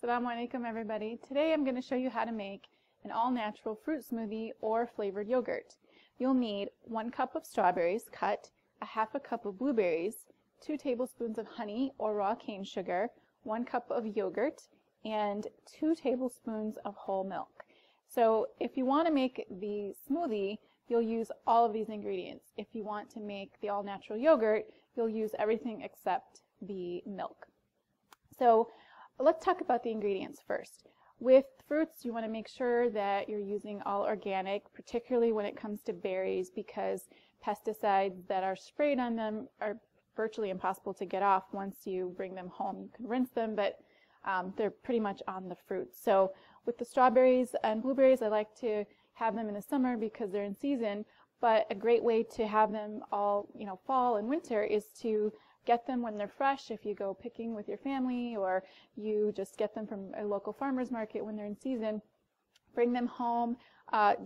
Assalamu alaikum everybody. Today I'm going to show you how to make an all-natural fruit smoothie or flavored yogurt. You'll need 1 cup of strawberries cut, a half a cup of blueberries, 2 tablespoons of honey or raw cane sugar, 1 cup of yogurt, and 2 tablespoons of whole milk. So if you want to make the smoothie, you'll use all of these ingredients. If you want to make the all-natural yogurt, you'll use everything except the milk. So let's talk about the ingredients first. With fruits, you want to make sure that you're using all organic, particularly when it comes to berries, because pesticides that are sprayed on them are virtually impossible to get off once you bring them home. You can rinse them, but they're pretty much on the fruit. So with the strawberries and blueberries, I like to have them in the summer because they're in season, but a great way to have them all, fall and winter is to get them when they're fresh. If you go picking with your family, or you just get them from a local farmer's market when they're in season, bring them home,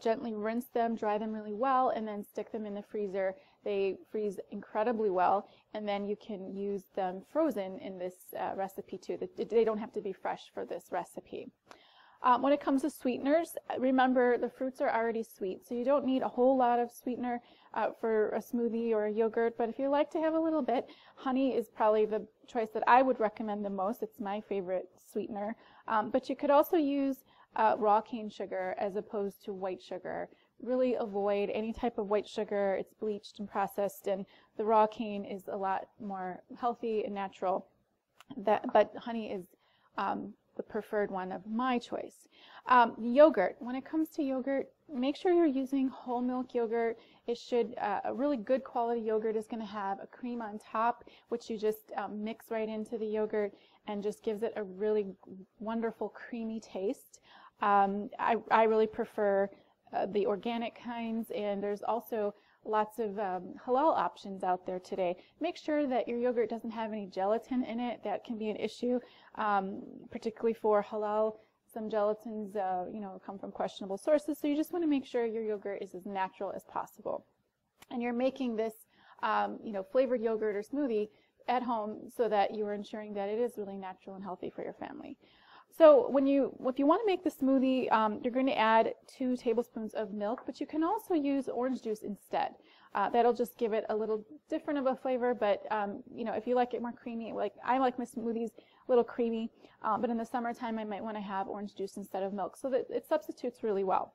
gently rinse them, dry them really well, and then stick them in the freezer. They freeze incredibly well, and then you can use them frozen in this recipe too. They don't have to be fresh for this recipe. When it comes to sweeteners, remember the fruits are already sweet, so you don't need a whole lot of sweetener for a smoothie or a yogurt, but if you like to have a little bit, honey is probably the choice that I would recommend the most. It's my favorite sweetener, but you could also use raw cane sugar as opposed to white sugar. Really avoid any type of white sugar. It's bleached and processed, and the raw cane is a lot more healthy and natural. But honey is the preferred one of my choice. Yogurt. When it comes to yogurt, make sure you're using whole milk yogurt. It should, a really good quality yogurt is going to have a cream on top, which you just mix right into the yogurt and just gives it a really wonderful creamy taste. I really prefer the organic kinds, and there's also lots of halal options out there today. Make sure that your yogurt doesn't have any gelatin in it. That can be an issue, particularly for halal. Some gelatins, come from questionable sources, so you just want to make sure your yogurt is as natural as possible. And you're making this, flavored yogurt or smoothie at home so that you are ensuring that it is really natural and healthy for your family. So if you want to make the smoothie, you're going to add 2 tablespoons of milk, but you can also use orange juice instead. That'll just give it a little different of a flavor, but if you like it more creamy, like I like my smoothies a little creamy, but in the summertime I might want to have orange juice instead of milk, so that it substitutes really well.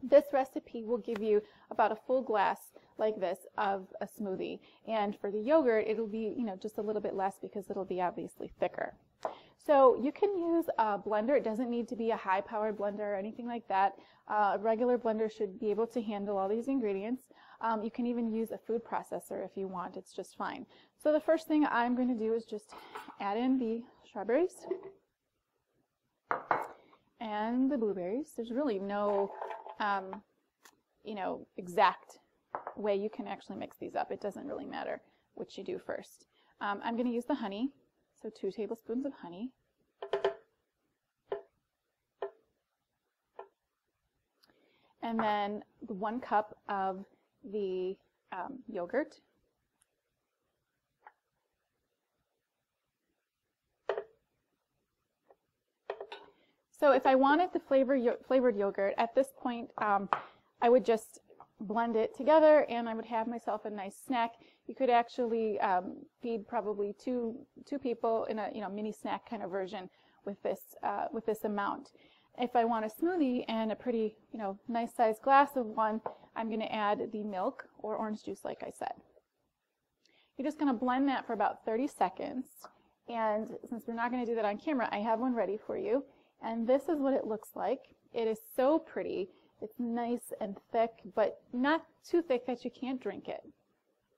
This recipe will give you about a full glass like this of a smoothie, and for the yogurt it'll be just a little bit less because it'll be obviously thicker. So you can use a blender. It doesn't need to be a high-powered blender or anything like that. A regular blender should be able to handle all these ingredients. You can even use a food processor if you want. It's just fine. So the first thing I'm going to do is just add in the strawberries and the blueberries. There's really no, exact way you can actually mix these up. It doesn't really matter what you do first. I'm going to use the honey. So 2 tablespoons of honey. And then 1 cup of the yogurt. So if I wanted the flavored yogurt, at this point I would just blend it together and I would have myself a nice snack. You could actually feed probably two people in a mini snack kind of version with this amount. If I want a smoothie and a pretty nice sized glass of one, I'm going to add the milk or orange juice like I said. You're just going to blend that for about 30 seconds, and since we're not going to do that on camera, I have one ready for you, and this is what it looks like. It is so pretty. It's nice and thick, but not too thick that you can't drink it.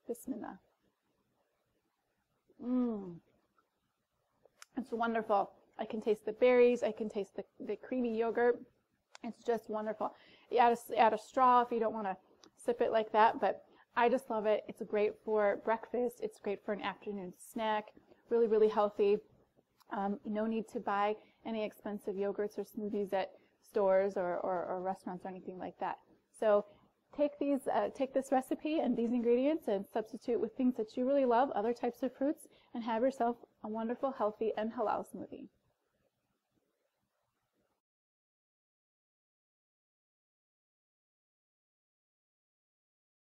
Bismillah. It's wonderful. I can taste the berries. I can taste the creamy yogurt. It's just wonderful. You add a straw if you don't want to sip it like that, but I just love it. It's great for breakfast. It's great for an afternoon snack. Really, really healthy. No need to buy any expensive yogurts or smoothies at stores or restaurants or anything like that. So take this recipe and these ingredients and substitute with things that you really love, other types of fruits, and have yourself a wonderful, healthy, and halal smoothie.